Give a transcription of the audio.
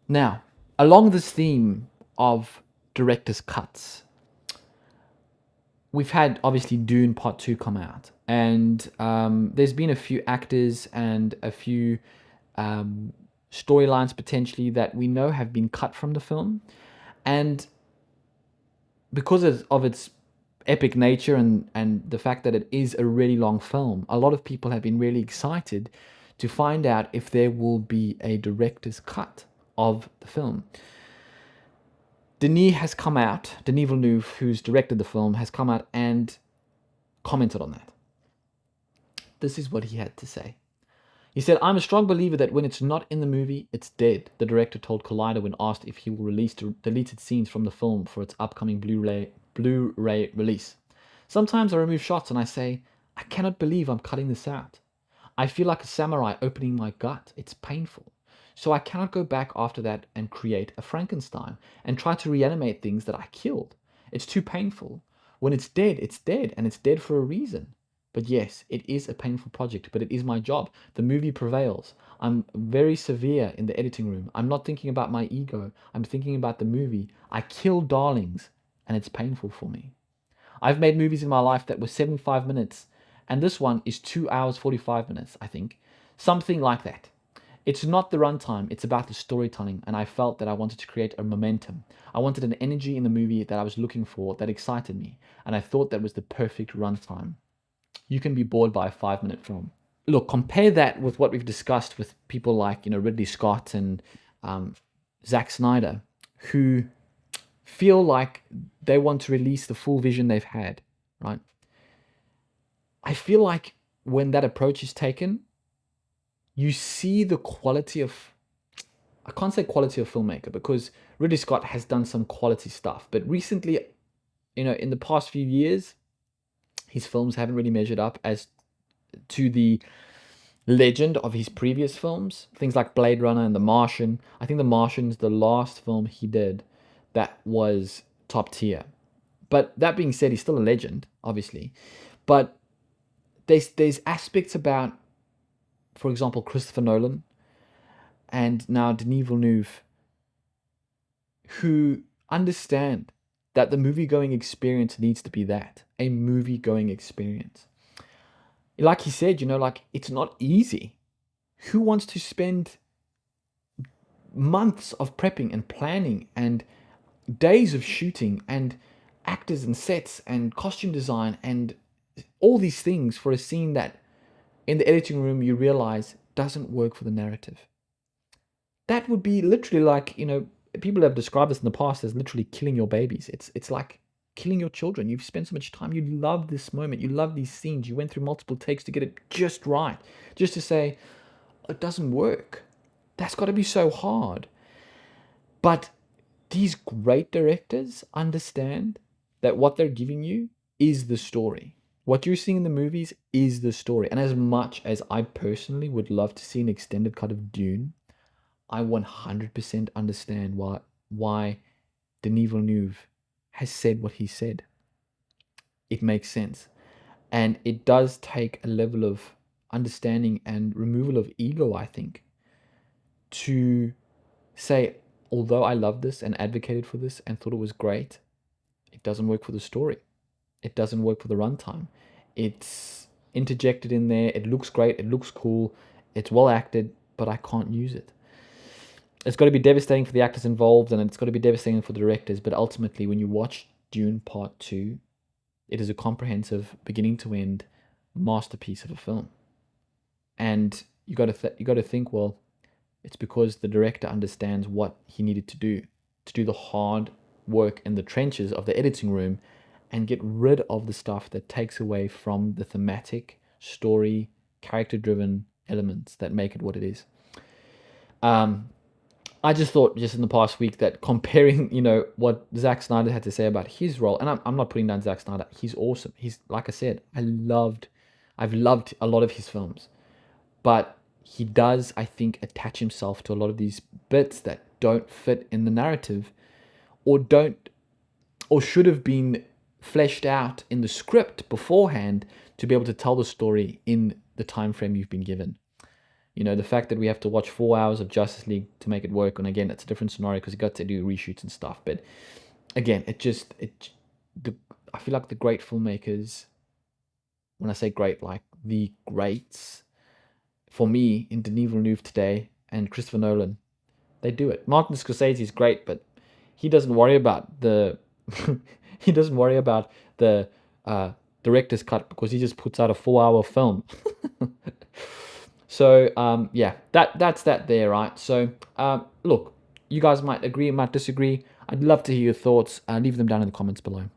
Now, along this theme of director's cuts, we've had obviously Dune Part 2 come out, and there's been a few actors and a few um, storylines potentially that we know have been cut from the film. And because of its epic nature and the fact that it is a really long film, a lot of people have been really excited to find out if there will be a director's cut of the film. Denis Villeneuve, who's directed the film, has come out and commented on that. This is what he had to say. He said, "I'm a strong believer that when it's not in the movie, it's dead," the director told Collider when asked if he will release deleted scenes from the film for its upcoming Blu-ray release. "Sometimes I remove shots and I say, I cannot believe I'm cutting this out. I feel like a samurai opening my gut. It's painful. So I cannot go back after that and create a Frankenstein and try to reanimate things that I killed. It's too painful. When it's dead, and it's dead for a reason. But yes, it is a painful project, but it is my job. The movie prevails. I'm very severe in the editing room. I'm not thinking about my ego. I'm thinking about the movie. I kill darlings, and it's painful for me. I've made movies in my life that were 75 minutes, and this one is 2 hours 45 minutes, I think. Something like that. It's not the runtime, it's about the storytelling, and I felt that I wanted to create a momentum. I wanted an energy in the movie that I was looking for that excited me, and I thought that was the perfect runtime. You can be bored by a 5-minute film. Look, compare that with what we've discussed with people like, Ridley Scott and um, Zack Snyder, who feel like they want to release the full vision they've had, right? I feel like when that approach is taken, you see the quality of, I can't say quality of filmmaker because Ridley Scott has done some quality stuff, but recently, in the past few years, his films haven't really measured up as to the legend of his previous films. Things like Blade Runner and The Martian. I think The Martian's the last film he did that was top tier. But that being said, he's still a legend, obviously. But there's aspects about, for example, Christopher Nolan and now Denis Villeneuve, who understand that the movie going experience needs to be that, a movie going experience. Like he said, like it's not easy. Who wants to spend months of prepping and planning and days of shooting and actors and sets and costume design and all these things for a scene that in the editing room you realize doesn't work for the narrative? That would be literally like, people have described this in the past as literally killing your babies. It's like killing your children. You've spent so much time. You love this moment. You love these scenes. You went through multiple takes to get it just right. Just to say, it doesn't work. That's got to be so hard. But these great directors understand that what they're giving you is the story. What you're seeing in the movies is the story. And as much as I personally would love to see an extended cut of Dune, I 100% understand why Denis Villeneuve has said what he said. It makes sense. And it does take a level of understanding and removal of ego, I think, to say, although I love this and advocated for this and thought it was great, it doesn't work for the story. It doesn't work for the runtime. It's interjected in there. It looks great. It looks cool. It's well acted, but I can't use it. It's got to be devastating for the actors involved, and it's got to be devastating for the directors. But ultimately, when you watch Dune Part 2, it is a comprehensive, beginning to end masterpiece of a film. And you got to think, well, it's because the director understands what he needed to do the hard work in the trenches of the editing room and get rid of the stuff that takes away from the thematic, story, character driven elements that make it what it is. Um, I just thought just in the past week that comparing, what Zack Snyder had to say about his role, and I'm not putting down Zack Snyder, he's awesome. He's, like I said, I've loved a lot of his films, but he does, I think, attach himself to a lot of these bits that don't fit in the narrative or don't, or should have been fleshed out in the script beforehand to be able to tell the story in the time frame you've been given. You know, the fact that we have to watch 4 hours of Justice League to make it work, and again, it's a different scenario because you got to do reshoots and stuff. But again, the I feel like the great filmmakers, when I say great, like the greats, for me, in Denis Villeneuve today and Christopher Nolan, they do it. Martin Scorsese is great, but he doesn't worry about the he doesn't worry about the director's cut because he just puts out a 4 hour film. So yeah, that's that there, right? So look, you guys might agree, might disagree. I'd love to hear your thoughts. Leave them down in the comments below.